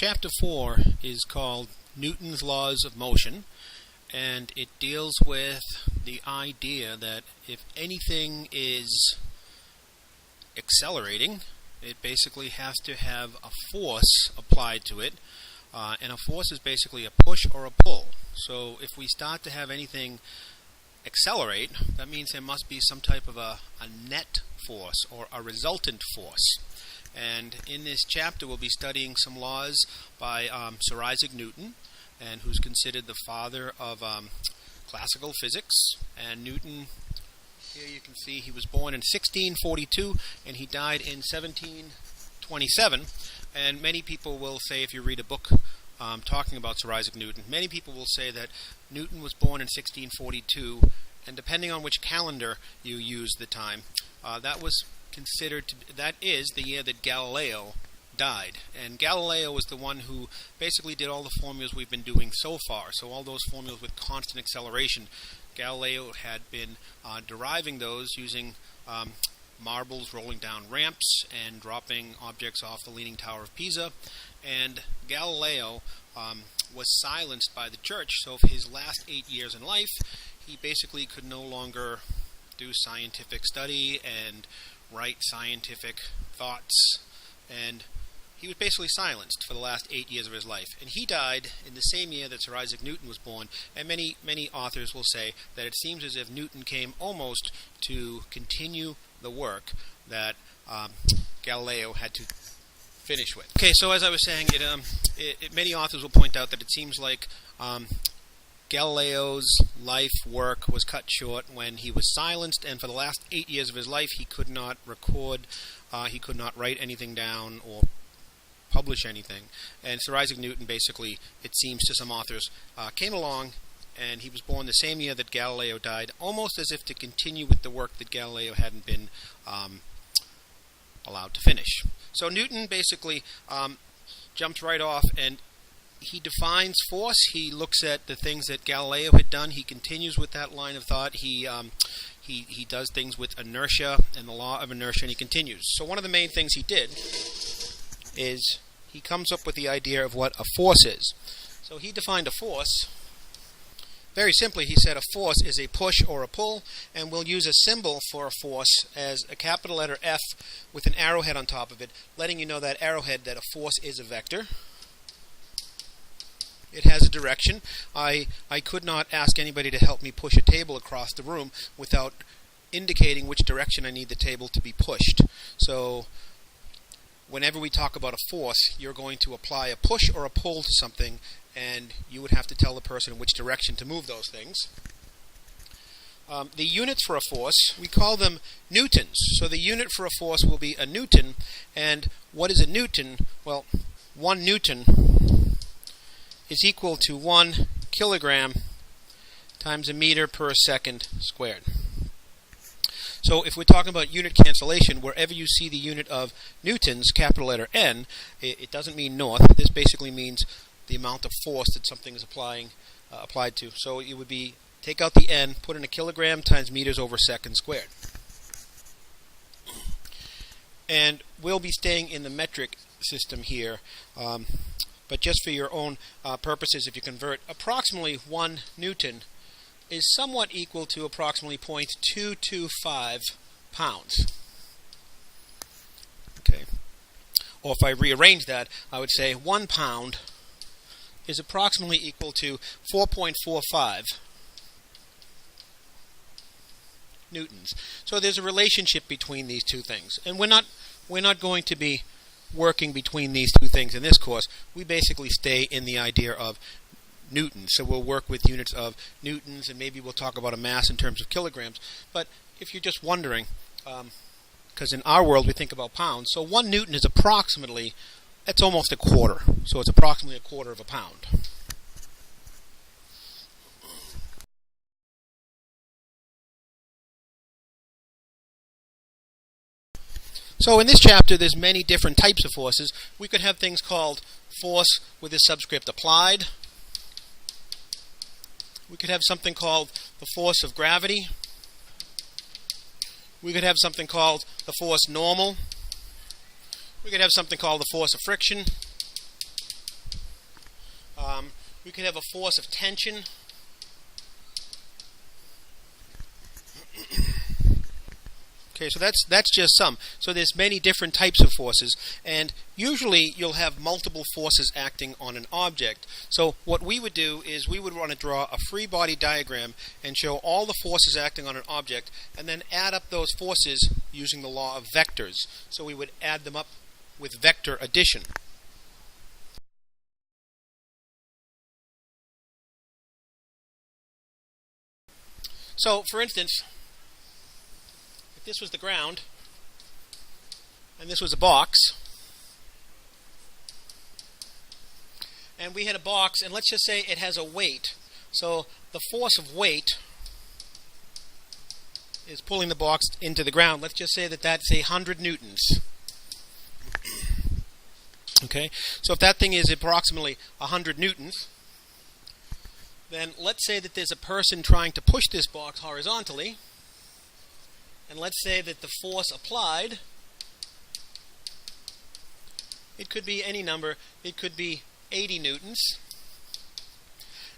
Chapter 4 is called Newton's Laws of Motion, and it deals with the idea that if anything is accelerating, it basically has to have a force applied to it, and a force is basically a push or a pull. So if we start to have anything accelerate, that means there must be some type of a net force or a resultant force. And in this chapter we'll be studying some laws by Sir Isaac Newton, and who's considered the father of classical physics. And Newton, here you can see he was born in 1642 and he died in 1727. And many people will say, if you read a book talking about Sir Isaac Newton, many people will say that Newton was born in 1642, and depending on which calendar you use the time, that is the year that Galileo died. And Galileo was the one who basically did all the formulas we've been doing so far. So all those formulas with constant acceleration, Galileo had been deriving those using marbles rolling down ramps and dropping objects off the Leaning Tower of Pisa. And Galileo was silenced by the church, so for his last 8 years in life, he basically could no longer do scientific study and write scientific thoughts, and he was basically silenced for the last 8 years of his life. And he died in the same year that Sir Isaac Newton was born, and many authors will say that it seems as if Newton came almost to continue the work that Galileo had to finish with. Okay, so as I was saying, many authors will point out that it seems like Galileo's life work was cut short when he was silenced, and for the last 8 years of his life he could not record, he could not write anything down or publish anything. And Sir Isaac Newton basically, it seems to some authors, came along, and he was born the same year that Galileo died, almost as if to continue with the work that Galileo hadn't been allowed to finish. So Newton basically jumps right off, and he defines force. He looks at the things that Galileo had done. He continues with that line of thought. He does things with inertia and the law of inertia, and he continues. So one of the main things he did is he comes up with the idea of what a force is. So he defined a force. Very simply, he said a force is a push or a pull, and we'll use a symbol for a force as a capital letter F with an arrowhead on top of it, letting you know that arrowhead that a force is a vector. It has a direction. I could not ask anybody to help me push a table across the room without indicating which direction I need the table to be pushed. So whenever we talk about a force, you're going to apply a push or a pull to something, and you would have to tell the person which direction to move those things. The units for a force, we call them newtons. So the unit for a force will be a newton, and what is a newton? Well, 1 newton is equal to 1 kilogram times a meter per second squared. So if we're talking about unit cancellation, wherever you see the unit of newtons, capital letter N, it doesn't mean north. This basically means the amount of force that something is applied to. So it would be, take out the N, put in a kilogram times meters over second squared. And we'll be staying in the metric system here, but just for your own purposes, if you convert, approximately 1 newton is somewhat equal to approximately 0.225 pounds. Okay. Or if I rearrange that, I would say 1 pound is approximately equal to 4.45 newtons. So there's a relationship between these two things, and we're not going to be working between these two things in this course. We basically stay in the idea of newtons. So we'll work with units of newtons, and maybe we'll talk about a mass in terms of kilograms. But if you're just wondering, because in our world we think about pounds, so 1 newton is approximately, that's almost a quarter. So it's approximately a quarter of a pound. So in this chapter, there's many different types of forces. We could have things called force with the subscript applied. We could have something called the force of gravity. We could have something called the force normal. We could have something called the force of friction. We could have a force of tension. Okay, so that's just some. So there's many different types of forces, and usually you'll have multiple forces acting on an object. So what we would do is we would want to draw a free body diagram and show all the forces acting on an object, and then add up those forces using the law of vectors. So we would add them up with vector addition. So, for instance, if this was the ground, and this was a box, and we had a box, and let's just say it has a weight. So the force of weight is pulling the box into the ground. Let's just say that that's 100 newtons. Okay, so if that thing is approximately 100 newtons, then let's say that there's a person trying to push this box horizontally, and let's say that the force applied, it could be any number. It could be 80 newtons.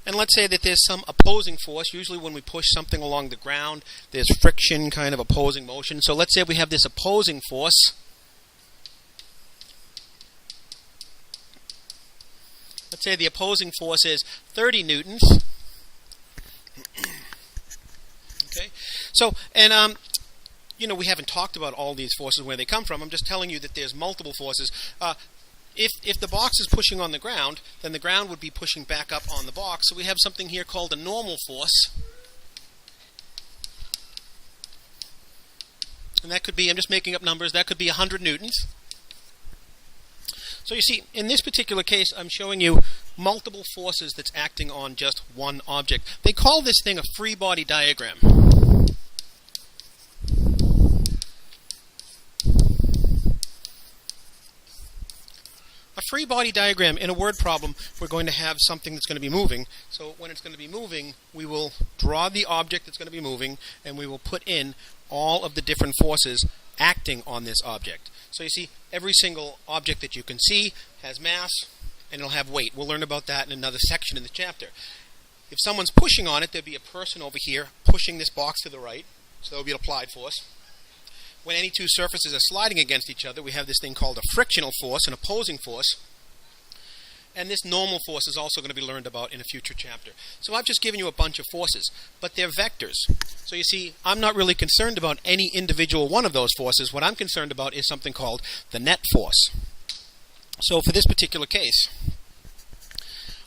And let's say that there's some opposing force. Usually when we push something along the ground, there's friction, kind of opposing motion. So let's say we have this opposing force. Let's say the opposing force is 30 newtons. Okay, so, and you know, we haven't talked about all these forces, where they come from. I'm just telling you that there's multiple forces. If the box is pushing on the ground, then the ground would be pushing back up on the box. So we have something here called a normal force. And that could be, I'm just making up numbers, that could be 100 newtons. So you see, in this particular case, I'm showing you multiple forces that's acting on just one object. They call this thing a free body diagram. A free body diagram, in a word problem, we're going to have something that's going to be moving. So when it's going to be moving, we will draw the object that's going to be moving, and we will put in all of the different forces acting on this object. So you see, every single object that you can see has mass, and it'll have weight. We'll learn about that in another section in the chapter. If someone's pushing on it, there'll be a person over here pushing this box to the right, so there'll be an applied force. When any two surfaces are sliding against each other, we have this thing called a frictional force, an opposing force. And this normal force is also going to be learned about in a future chapter. So I've just given you a bunch of forces, but they're vectors. So you see, I'm not really concerned about any individual one of those forces. What I'm concerned about is something called the net force. So for this particular case,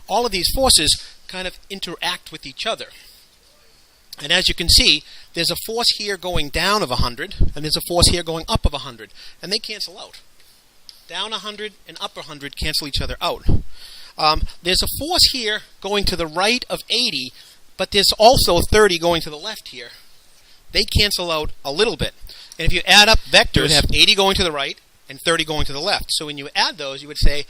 all of these forces kind of interact with each other. And as you can see, there's a force here going down of 100, and there's a force here going up of 100, and they cancel out. Down 100 and up 100 cancel each other out. There's a force here going to the right of 80, but there's also 30 going to the left here. They cancel out a little bit. And if you add up vectors, you would have 80 going to the right and 30 going to the left. So when you add those, you would say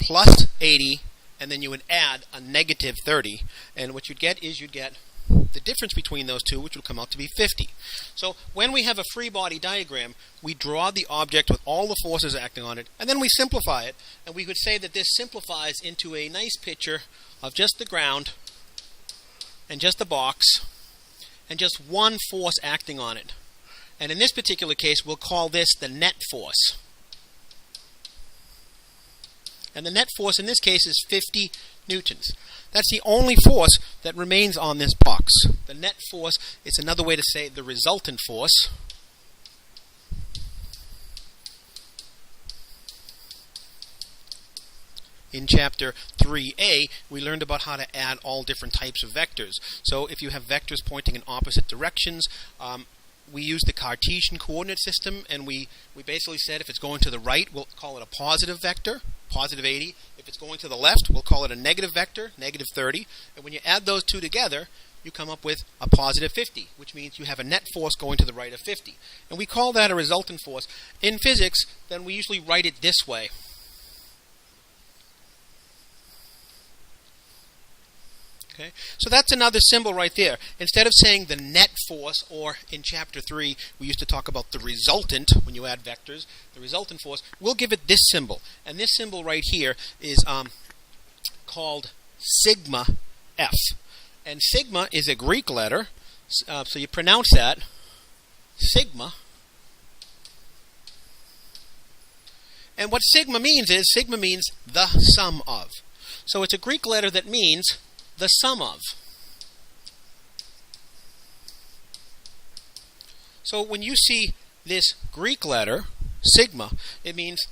plus 80, and then you would add a negative 30. And what you'd get is you'd get the difference between those two, which will come out to be 50. So when we have a free body diagram, we draw the object with all the forces acting on it, and then we simplify it. And we could say that this simplifies into a nice picture of just the ground, and just the box, and just one force acting on it. And in this particular case, we'll call this the net force. And the net force in this case is 50 newtons. That's the only force that remains on this box. The net force is another way to say the resultant force. In chapter 3a, we learned about how to add all different types of vectors. So if you have vectors pointing in opposite directions, we use the Cartesian coordinate system, and we basically said if it's going to the right, we'll call it a positive vector, positive 80. If it's going to the left, we'll call it a negative vector, negative 30. And when you add those two together, you come up with a positive 50, which means you have a net force going to the right of 50. And we call that a resultant force. In physics, then we usually write it this way. Okay? So that's another symbol right there. Instead of saying the net force, or in chapter 3, we used to talk about the resultant, when you add vectors, the resultant force, we'll give it this symbol. And this symbol right here is called sigma F. And sigma is a Greek letter, so you pronounce that sigma. And what sigma means is, sigma means the sum of. So it's a Greek letter that means the sum of. So when you see this Greek letter, sigma, it means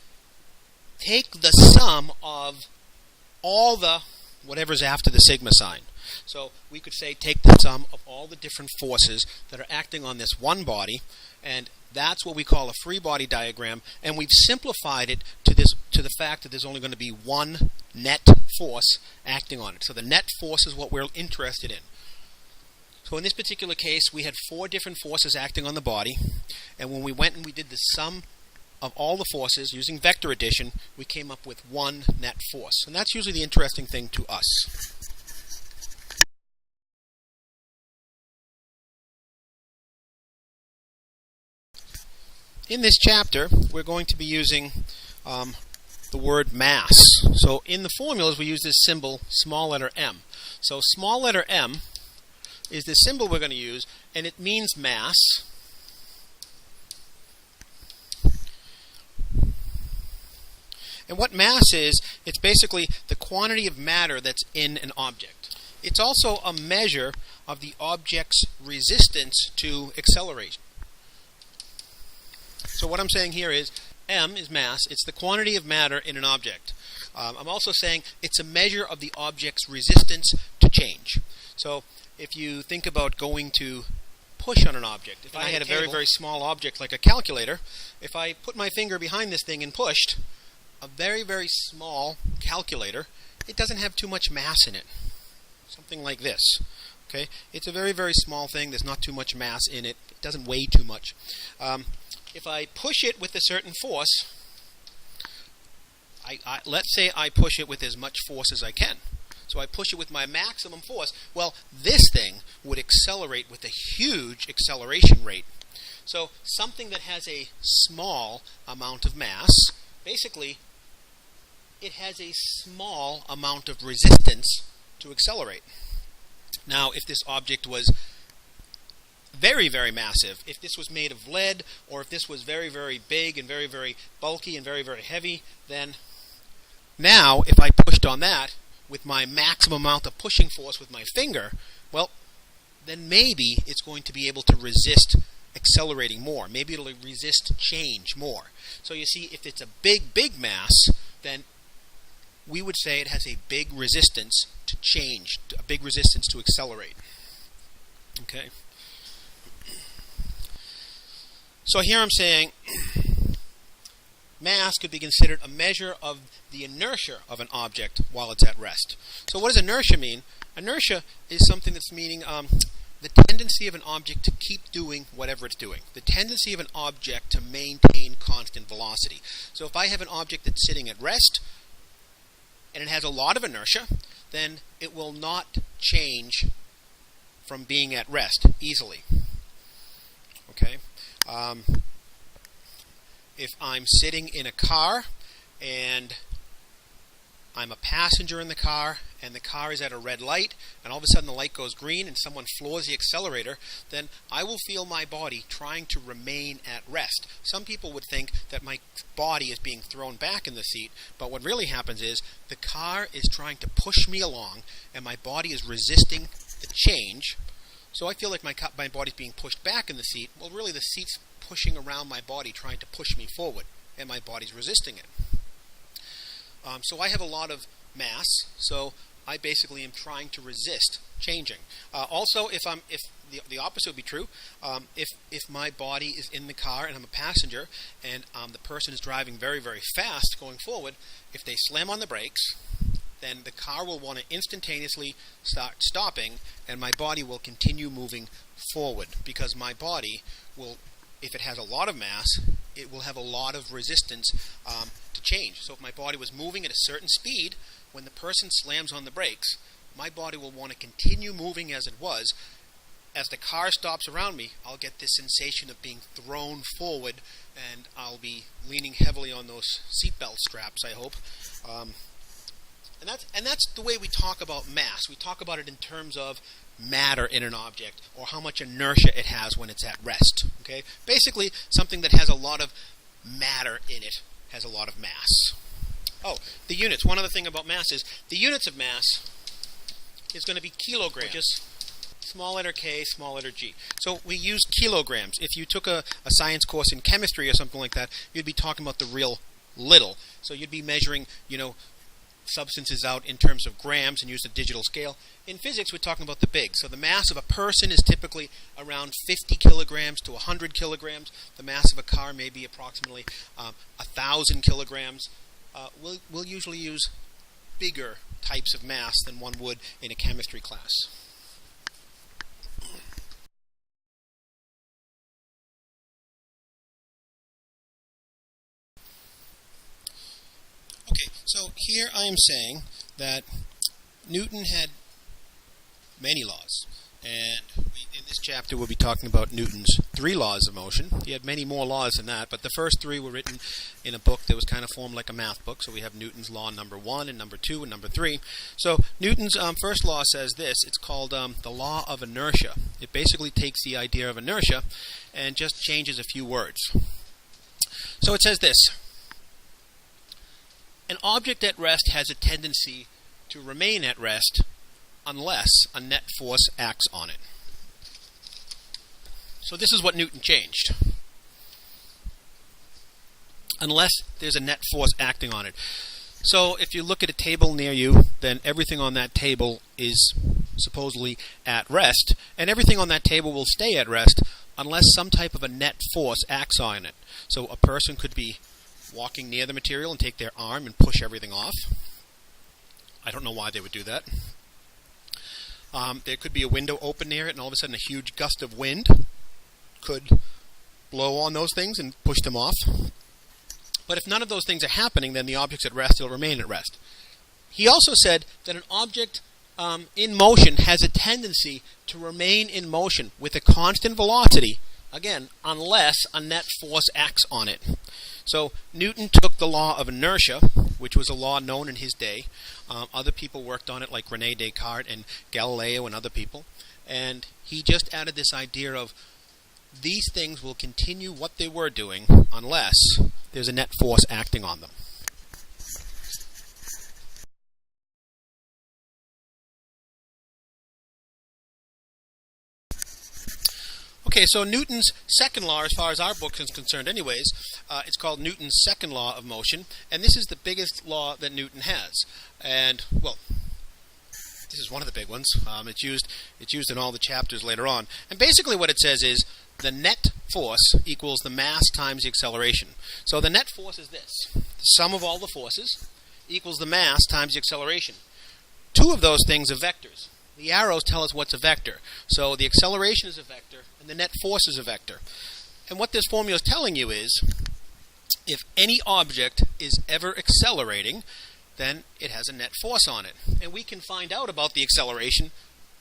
take the sum of all the whatever's after the sigma sign. So we could say take the sum of all the different forces that are acting on this one body, and that's what we call a free body diagram, and we've simplified it to the fact that there's only going to be one net force acting on it. So the net force is what we're interested in. So in this particular case, we had 4 different forces acting on the body, and when we went and we did the sum of all the forces using vector addition, we came up with one net force. And that's usually the interesting thing to us. In this chapter, we're going to be using the word mass. So in the formulas, we use this symbol, small letter m. So small letter m is the symbol we're going to use, and it means mass. And what mass is, it's basically the quantity of matter that's in an object. It's also a measure of the object's resistance to acceleration. So what I'm saying here is, m is mass. It's the quantity of matter in an object. I'm also saying it's a measure of the object's resistance to change. So if you think about going to push on an object, if I had a very, very small object like a calculator, if I put my finger behind this thing and pushed, a very, very small calculator, it doesn't have too much mass in it. Something like this. Okay? It's a very, very small thing. There's not too much mass in it. It doesn't weigh too much. If I push it with a certain force, let's say I push it with as much force as I can. So I push it with my maximum force. Well, this thing would accelerate with a huge acceleration rate. So something that has a small amount of mass, basically, it has a small amount of resistance to accelerate. Now, if this object was very, very massive, if this was made of lead, or if this was very, very big and very, very bulky and very, very heavy, then now, if I pushed on that with my maximum amount of pushing force with my finger, well, then maybe it's going to be able to resist accelerating more. Maybe it'll resist change more. So you see, if it's a big, big mass, then we would say it has a big resistance to change, a big resistance to accelerate. Okay? So here I'm saying mass could be considered a measure of the inertia of an object while it's at rest. So what does inertia mean? Inertia is something that's meaning the tendency of an object to keep doing whatever it's doing. The tendency of an object to maintain constant velocity. So if I have an object that's sitting at rest and it has a lot of inertia, then it will not change from being at rest easily. Okay? If I'm sitting in a car and I'm a passenger in the car and the car is at a red light and all of a sudden the light goes green and someone floors the accelerator, then I will feel my body trying to remain at rest. Some people would think that my body is being thrown back in the seat, but what really happens is the car is trying to push me along and my body is resisting the change. So I feel like my body's being pushed back in the seat. Well, really the seat's pushing around my body trying to push me forward, and my body's resisting it. So I have a lot of mass, so I basically am trying to resist changing. Also, if the opposite would be true, if my body is in the car and I'm a passenger and the person is driving very, very fast going forward, if they slam on the brakes, then the car will want to instantaneously start stopping and my body will continue moving forward because my body will, if it has a lot of mass, it will have a lot of resistance to change. So if my body was moving at a certain speed, when the person slams on the brakes, my body will want to continue moving as it was. As the car stops around me, I'll get this sensation of being thrown forward, and I'll be leaning heavily on those seatbelt straps, I hope. And that's the way we talk about mass. We talk about it in terms of matter in an object, or how much inertia it has when it's at rest. Okay? Basically, something that has a lot of matter in it has a lot of mass. Oh, the units. One other thing about mass is the units of mass is going to be kilograms. Just small letter K, small letter G. So we use kilograms. If you took a science course in chemistry or something like that, you'd be talking about the real little. So you'd be measuring, substances out in terms of grams and use a digital scale. In physics, we're talking about the big. So the mass of a person is typically around 50 kilograms to 100 kilograms. The mass of a car may be approximately 1,000 kilograms. We'll usually use bigger types of mass than one would in a chemistry class. Okay, so here I am saying that Newton had many laws, and in this chapter we'll be talking about Newton's 3 laws of motion. He had many more laws than that, but the first 3 were written in a book that was kind of formed like a math book. So we have Newton's law number 1 and number 2 and number 3. So Newton's first law says this. It's called the law of inertia. It basically takes the idea of inertia and just changes a few words. So it says this. An object at rest has a tendency to remain at rest unless a net force acts on it. So this is what Newton changed. Unless there's a net force acting on it. So if you look at a table near you, then everything on that table is supposedly at rest, and everything on that table will stay at rest unless some type of a net force acts on it. So a person could be walking near the material and take their arm and push everything off. I don't know why they would do that. There could be a window open near it, and all of a sudden a huge gust of wind could blow on those things and push them off. But if none of those things are happening, then the object's at rest, it'll remain at rest. He also said that an object in motion has a tendency to remain in motion with a constant velocity, again, unless a net force acts on it. So Newton took the law of inertia, which was a law known in his day. Other people worked on it, like René Descartes and Galileo and other people. And he just added this idea of these things will continue what they were doing unless there's a net force acting on them. Okay, so Newton's second law, as far as our book is concerned anyways, it's called Newton's second law of motion, and this is the biggest law that Newton has. And, well, this is one of the big ones. It's used in all the chapters later on. And basically what it says is the net force equals the mass times the acceleration. So the net force is this. The sum of all the forces equals the mass times the acceleration. 2 of those things are vectors. The arrows tell us what's a vector. So the acceleration is a vector, and the net force is a vector. And what this formula is telling you is, if any object is ever accelerating, then it has a net force on it. And we can find out about the acceleration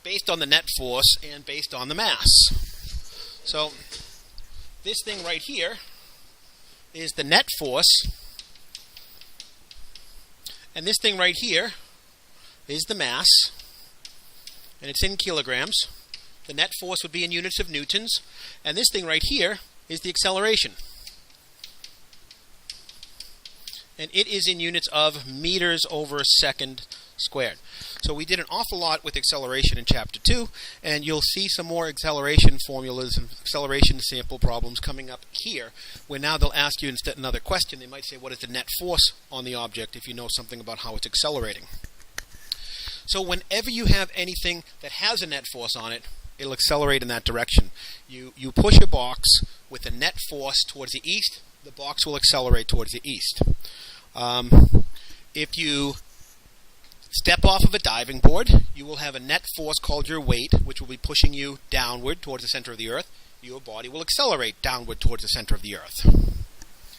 based on the net force and based on the mass. So this thing right here is the net force, and this thing right here is the mass, and it's in kilograms. The net force would be in units of newtons, and this thing right here is the acceleration. And it is in units of meters over a second squared. So we did an awful lot with acceleration in Chapter 2, and you'll see some more acceleration formulas and acceleration sample problems coming up here, where now they'll ask you instead another question. They might say, what is the net force on the object, if you know something about how it's accelerating. So whenever you have anything that has a net force on it, it'll accelerate in that direction. You push a box with a net force towards the east, the box will accelerate towards the east. If you step off of a diving board, you will have a net force called your weight, which will be pushing you downward towards the center of the earth. Your body will accelerate downward towards the center of the earth.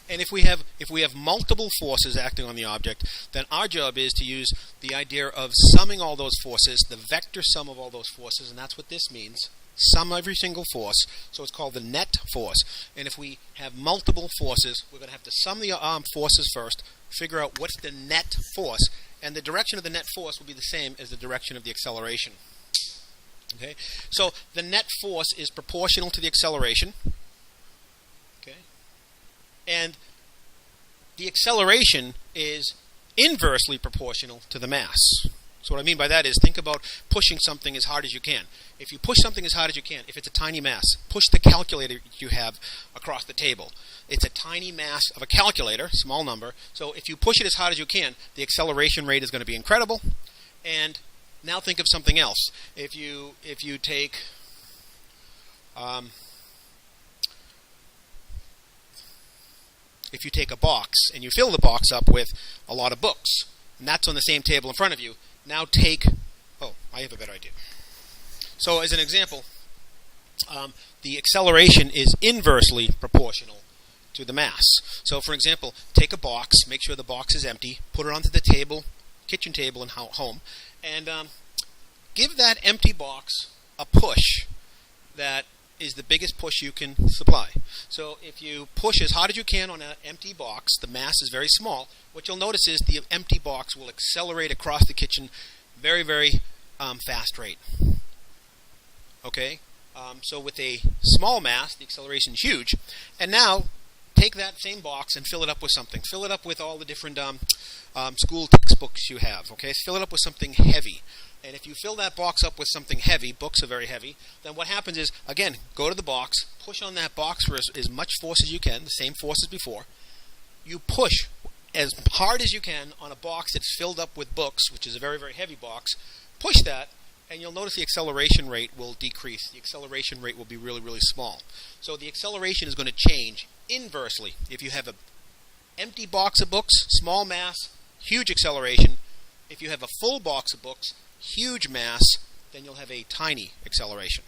And if we have multiple forces acting on the object, then our job is to use the idea of summing all those forces, the vector sum of all those forces, and that's what this means. sum every single force, so it's called the net force. And if we have multiple forces, we're going to have to sum the forces first, figure out what's the net force, and the direction of the net force will be the same as the direction of the acceleration. Okay, so the net force is proportional to the acceleration. Okay, and the acceleration is inversely proportional to the mass. So what I mean by that is, think about pushing something as hard as you can. If you push something as hard as you can, if it's a tiny mass, push the calculator you have across the table. It's a tiny mass of a calculator, small number. So if you push it as hard as you can, the acceleration rate is going to be incredible. And now think of something else. If you take a box and you fill the box up with a lot of books, and that's on the same table in front of you, now take... Oh, I have a better idea. So as an example, the acceleration is inversely proportional to the mass. So for example, take a box, make sure the box is empty, put it onto the table, kitchen table in home, and give that empty box a push that is the biggest push you can supply. So if you push as hard as you can on an empty box, the mass is very small. What you'll notice is the empty box will accelerate across the kitchen very, very fast rate. Okay? So with a small mass, the acceleration is huge. And now, take that same box and fill it up with something. Fill it up with all the different school textbooks you have. Okay? Fill it up with something heavy. And if you fill that box up with something heavy, books are very heavy, then what happens is, again, go to the box, push on that box for as much force as you can, the same force as before. You push as hard as you can on a box that's filled up with books, which is a very, very heavy box. Push that, and you'll notice the acceleration rate will decrease. The acceleration rate will be really, really small. So the acceleration is going to change inversely. If you have an empty box of books, small mass, huge acceleration. If you have a full box of books, huge mass, then you'll have a tiny acceleration.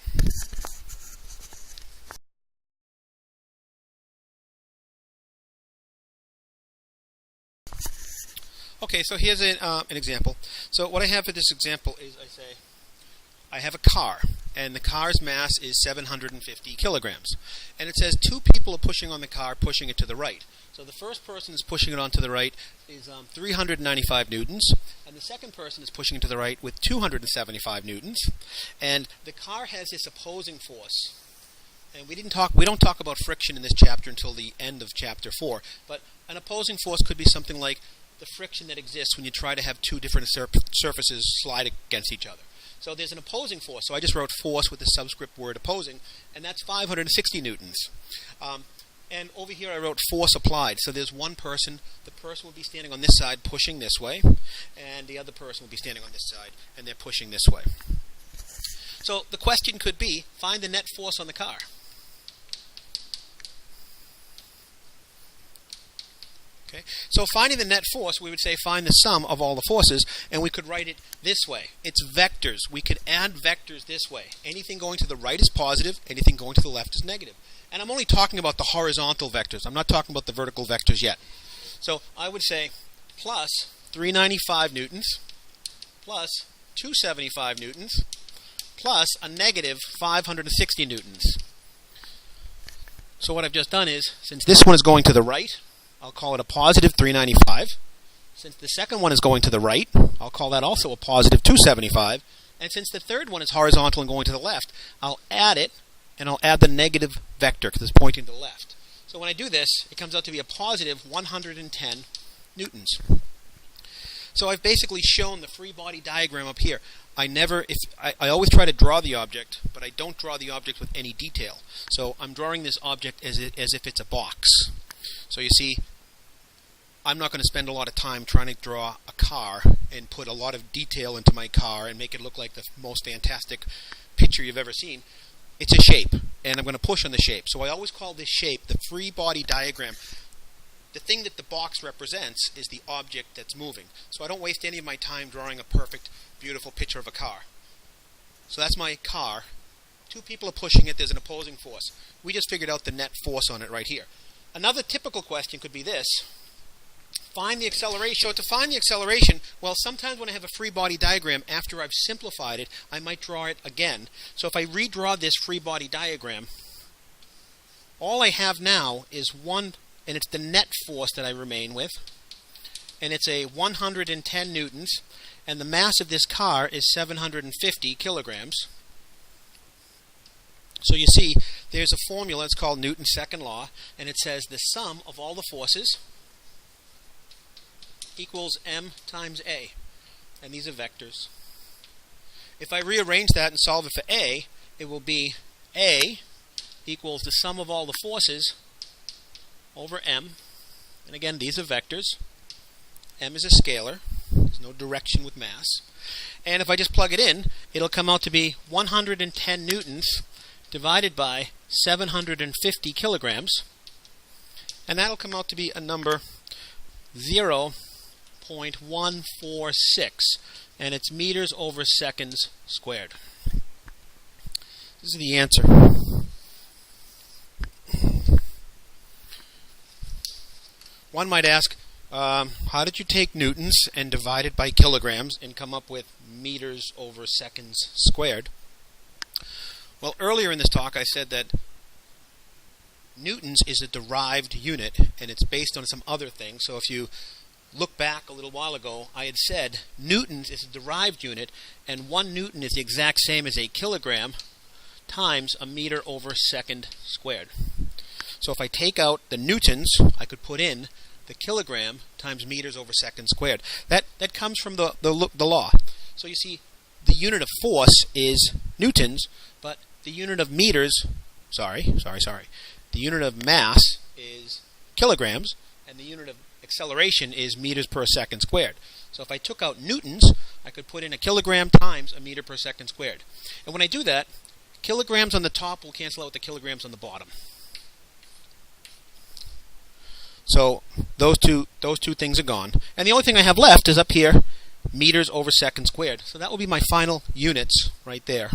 Okay, so here's an example. So what I have for this example is, I have a car, and the car's mass is 750 kilograms. And it says two people are pushing on the car, pushing it to the right. So the first person is pushing it on to the right is 395 newtons, and the second person is pushing it to the right with 275 newtons. And the car has this opposing force. And we don't talk about friction in this chapter until the end of chapter 4. But an opposing force could be something like the friction that exists when you try to have two different surfaces slide against each other. So there's an opposing force. So I just wrote force with the subscript word opposing, and that's 560 newtons. And over here I wrote force applied. So there's one person. The person will be standing on this side pushing this way, and the other person will be standing on this side, and they're pushing this way. So the question could be, find the net force on the car. Okay. So finding the net force, we would say find the sum of all the forces, and we could write it this way. It's vectors. We could add vectors this way. Anything going to the right is positive, anything going to the left is negative. And I'm only talking about the horizontal vectors. I'm not talking about the vertical vectors yet. So I would say plus 395 newtons plus 275 newtons plus a negative 560 newtons. So what I've just done is, since this one is going to the right, I'll call it a positive 395. Since the second one is going to the right, I'll call that also a positive 275. And since the third one is horizontal and going to the left, I'll add it, and I'll add the negative vector because it's pointing to the left. So when I do this, it comes out to be a positive 110 newtons. So I've basically shown the free body diagram up here. I always try to draw the object, but I don't draw the object with any detail. So I'm drawing this object as if it's a box. So you see, I'm not going to spend a lot of time trying to draw a car and put a lot of detail into my car and make it look like the most fantastic picture you've ever seen. It's a shape, and I'm going to push on the shape. So I always call this shape the free body diagram. The thing that the box represents is the object that's moving. So I don't waste any of my time drawing a perfect, beautiful picture of a car. So that's my car. Two people are pushing it. There's an opposing force. We just figured out the net force on it right here. Another typical question could be this. find the acceleration. So to find the acceleration, well, sometimes when I have a free body diagram, after I've simplified it, I might draw it again. So if I redraw this free body diagram, all I have now is one, and it's the net force that I remain with, and it's a 110 newtons, and the mass of this car is 750 kilograms. So you see, there's a formula, it's called Newton's second law, and it says the sum of all the forces equals m times a, and these are vectors. If I rearrange that and solve it for a, it will be a equals the sum of all the forces over m, and again these are vectors. M is a scalar, there's no direction with mass, and if I just plug it in, it'll come out to be 110 newtons divided by 750 kilograms, and that'll come out to be a number 0.146, and it's meters over seconds squared. This is the answer. One might ask, how did you take newtons and divide it by kilograms and come up with meters over seconds squared? Well, earlier in this talk I said that newtons is a derived unit, and it's based on some other things. So if you look back a little while ago, I had said newtons is a derived unit, and 1 newton is the exact same as a kilogram times a meter over second squared. So if I take out the newtons, I could put in the kilogram times meters over second squared. That comes from the law. So you see, the unit of force is newtons, but the unit of meters, the unit of mass is kilograms, and the unit of acceleration is meters per second squared. So if I took out newtons, I could put in a kilogram times a meter per second squared. And when I do that, kilograms on the top will cancel out with the kilograms on the bottom. So those two things are gone. And the only thing I have left is up here, meters over second squared. So that will be my final units right there.